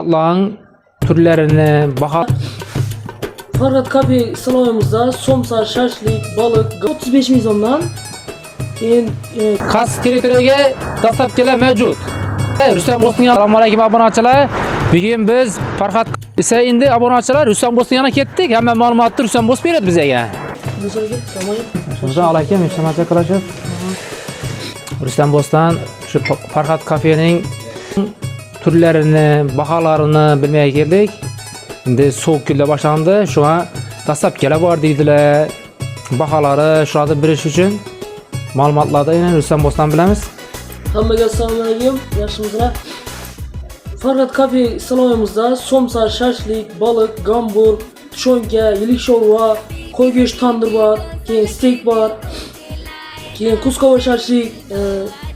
Allah'ın türlerini bakar. Farhat Kafe saloyimizda somsa, şaşlik, balık 35 milyondan Kas teritoriyaga dastlabkilar mavjud. Rustam Bo'stonyan, assalomu alaykum obunachilar. Bugun biz Farhat esa endi obunachilar Rustam Bo'stonyanga ketdik. Hamma ma'lumotni Rustam Bo's beradi bizga. Assalomu alaykum, Ishoncha Qurashev. Rustam Bo'ston shu Farhat Kafening turlarini, baholarini bilmay keldik. Endi sovuq kunlar boshlandi. Shunga dastlabkilar bor deydilar. Baholari shularni bilish uchun ma'lumotlarni yana Rustam Bo'ston bilamiz. Hammaga assalomu alaykum, yaxshimisizlar? Farhat Kafe saloyimizda somsa, şaşlik, balık, gambur, tushonka, yilik sho'rva, qo'y go'sht tandir bor, keyin steak bor, keyin kuskova şaşlik,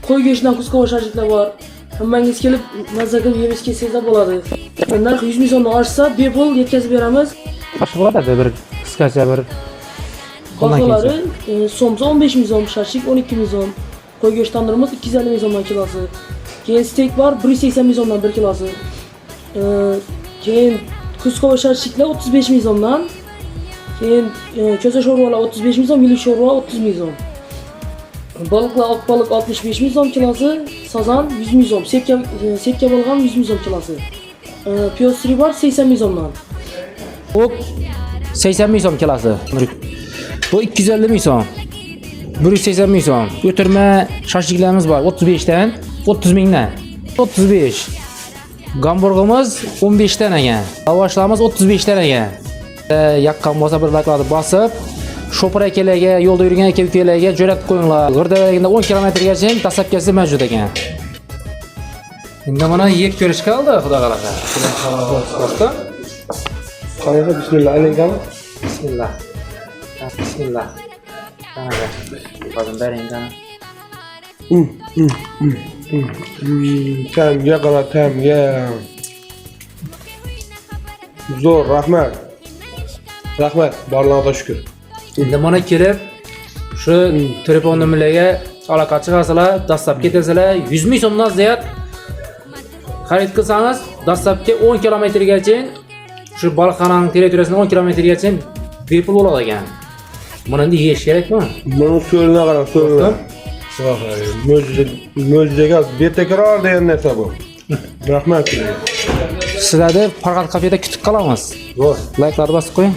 qo'y go'shtdan kuskova şaşliklar bor. Hammangiz kelib mazza qilib yeyish kelsangiz bo'ladi. Narx 100 ming so'mdan oshsa, bepul yetkazib beramiz. Qancha bo'ladi bir qisqacha bir Baholari somsa 15 ming so'm, şaşlik 12 ming so'm, qo'y go'sht tandirimiz 250 ming so'mdan kilosi. Keyin steak bor 180 ming so'mdan 1 kilosi. Keyin kuskova şaşliklar 35 ming so'mdan. Keyin ko'sa sho'rvalar 35 ming so'm, yilik sho'rva 30 ming so'm. Balıklar oq balık 65 ming so'm kilosi, sazan 100 ming so'm, setka bo'lgan 100 ming so'm kilosi. Piyosri bor 80 ming so'mdan. Bu 80 ming so'm kilosi. Bu 250 ming so'm. 180 ming so'm. O'tirma shashliklarimiz bor 35 dan 30 mingdan. 35. Gamburgimiz 15 dan ekan. Lavoshlarimiz 35 dan ekan. Yaqqan bo'lsa bir like'larni bosib, shopir akalarga, yo'lda yurgan aka-ukalarga jo'natib qo'yinglar. G'irdavagida 10 kilometrgacha dastlabkasi mavjud ekan. Endi mana yeb ko'rish qoldi, xudo xolasa. Do'stlar. Qayerga bismillah alaykum. Bismillah. Bismillah. Qanaqa? Hozir bering qana. Tamga qara, tamga. Zo'r, rahmat. Rahmat, borlarga shukr. Endi mana kelib shu telefon nomerlarga aloqa chiqarsalar, dastlab ketasizlar, 100 ming so'mdan ziyod xarid qilsangiz, dastlabki 10 kilometrgacha shu baliqxonaning territoriyasidan 10 kilometrgacha bepul bo'ladi ekan. Buni endi yeyish kerakmi? Buni so'rina qara, so'rina. Mo'jizaga betakrar degan narsa bu. Rahmat. Sizlarni Farhat Kafeda kutib qolamiz. Zo'r. Like'larni bosib qo'ying.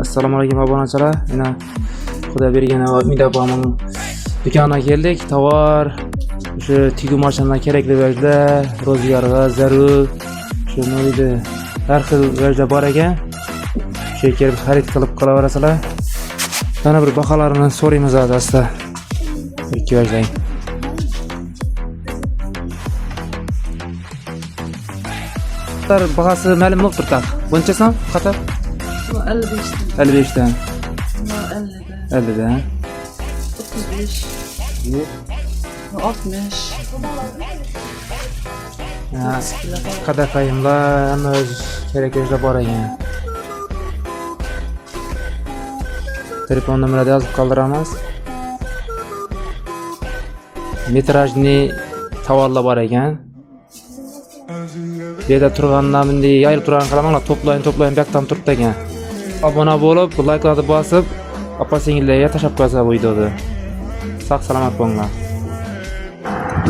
Assalomu alaykum obunachilar. Mana Xudo bergan Midabaning do'koniga keldik. Tovar shu tiguv mashinalarga kerakli vajda, ro'zg'orga zarur, shu nima har xil vajda bor ekan. Shu kelib xarid qilib qolaverasizlar. Mana bir baholarini so'raymiz asta. Ikki vajdang. Bahası ma'lumlik turtaq. Buncha so'm qator? 55 dan. 50 dan. 35. 60. Ya, qadar qayimlar hamma o'z kerakligiga bor ekan. Telefon nomerini yozib qoldiramiz. Metrajli tovarlar bor ekan. Bu yerda turgandan bunday yayilib turgan qalamanglar, to'playing bu yoqdan turibdi ekan. Obuna bo'lib, like'larni bosib, opa-singillarga tashab qo'ysa bu videoni. Sog' salomat bo'linglar.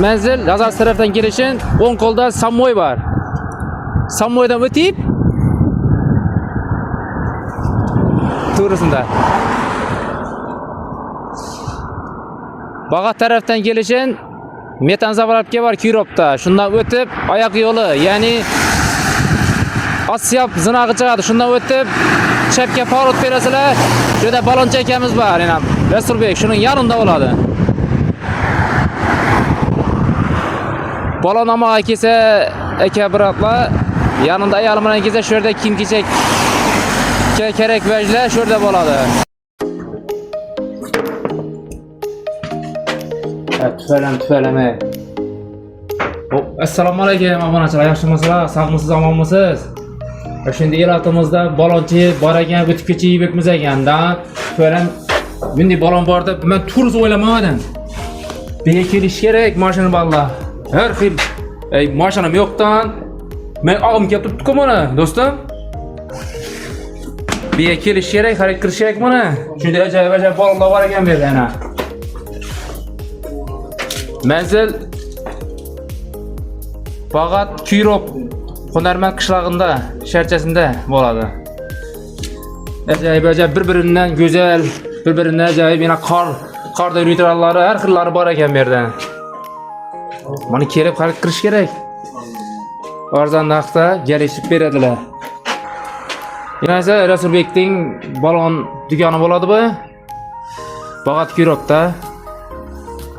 Manzil Lazar tarafdan kelishin, o'ng qo'lda Sammoy bor. Sammoydan o'tib to'g'risida. Bag'at tarafdan kelishin Metan zapravka bor Kirovda. Shundan o'tib oyoq yo'li, ya'ni Osyab zinog'i chiqadi. Shundan o'tib chapga parod berasizlar. Bu yerda balonchi akamiz bor, yana Rasurbek, shuning yarında bo'ladi. Balonoma kelsa aka biratlar, yanında ayolim bilan kelsa shu yerda kiyim-kechak kerak vajlar shu yerda bo'ladi. Tüfeleme. Assalomu alaykum obunachilar, yaxshimisizlar? Sog'misiz, omonmisiz? Şimdi elatimizda balonchi bor ekan, o'tib kecha yeb o'tmiz ekanda. Tüfelem bunday balon bor deb men turuz o'ylamadim. Bega kelish kerak mashina balla. Har xil mashinam yo'qdan Men ağım kelib turibdi-ku mana, do'stim. Bir kelish kerak, xarid qilish kerak mana. Shunday ajoyib bolalar bor ekan bu yerda ana. Manzil Bag'at Kuyrop Hunarmand qishlog'ida, sharchasida bo'ladi. Ajoyib bir-biridan go'zal, bir-biridan ajoyib yana qorda yuruvchilarlari har xillari bor ekan bu yerda. Mana kelib xarid qilish kerak. Arzon narxda kelishib beradilar. Yana esa Rasulbekning balon do'koni bo'ladi bu. Bag'at Kuyropda.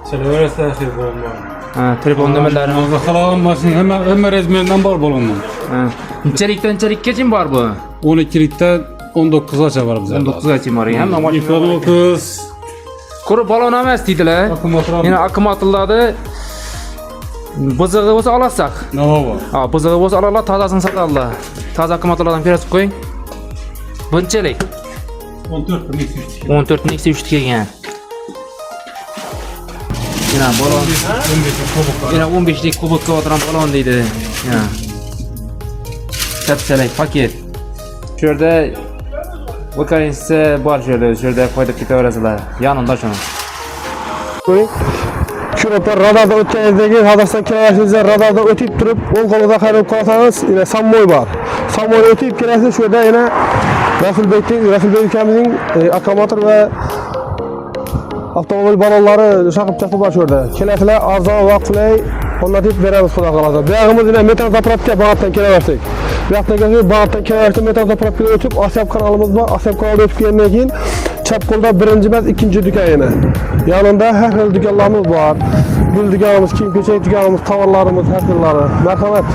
Seversen şey bolma. Ha, telefon nomerlari. Xalam maşin hamma razmerinden bor bolondan. Ha. Nechalikdan bor bu? 12likdan 19gacha bor bizda. 19gacha bor ekan. Hamma mashina. 19. Qurib balon emas deydilar. Yana akkumulyatorlarni bozig'i bo'lsa olasak. Nima bor? Ha, bozig'i bo'lsa olalar, tozasini sotadilar. Toza akkumulyatorlardan ko'rsatib qo'ying. Bunchalik 14 ming 14 neksi 3 kelgan. Yana balon 15 yana 15 lik kubokka o'tiran balon deydi. Yana kattalar paket. Shu yerda vakansiya bor shu yerda foyda ketaverasizlar. Yanında shuni. Kuroplar radarda o'tgandagi hadasdan kirasizda radarda o'tib turib, o'ng qo'lida qarab qolsangiz, yana sammoy bor. Sammoy o'tib kirasiz, shu yerda yana Rasulbek ukamizning akkumulyator va avtomobil balonlari shoqibchasi bor shu yerda. Kelasizlar, arzon va qulay o'rnatib beramiz, xudo qoladi. Bu yog'imiz yana metan zapravka Bag'atdan kelaversak. Bu yoqdagi Bag'atdan kelaversak metan zapravkaga o'tib, Asyab kanalimiz bor. Asyab kanalida o'tib kelgandan keyin chap qo'lda birinchi emas, ikkinchi do'kon yana. Yanında har xil do'konlarimiz bor. Gul do'konimiz, kiyim-kechak do'konimiz, tovarlarimiz, har xillari. Marhamat.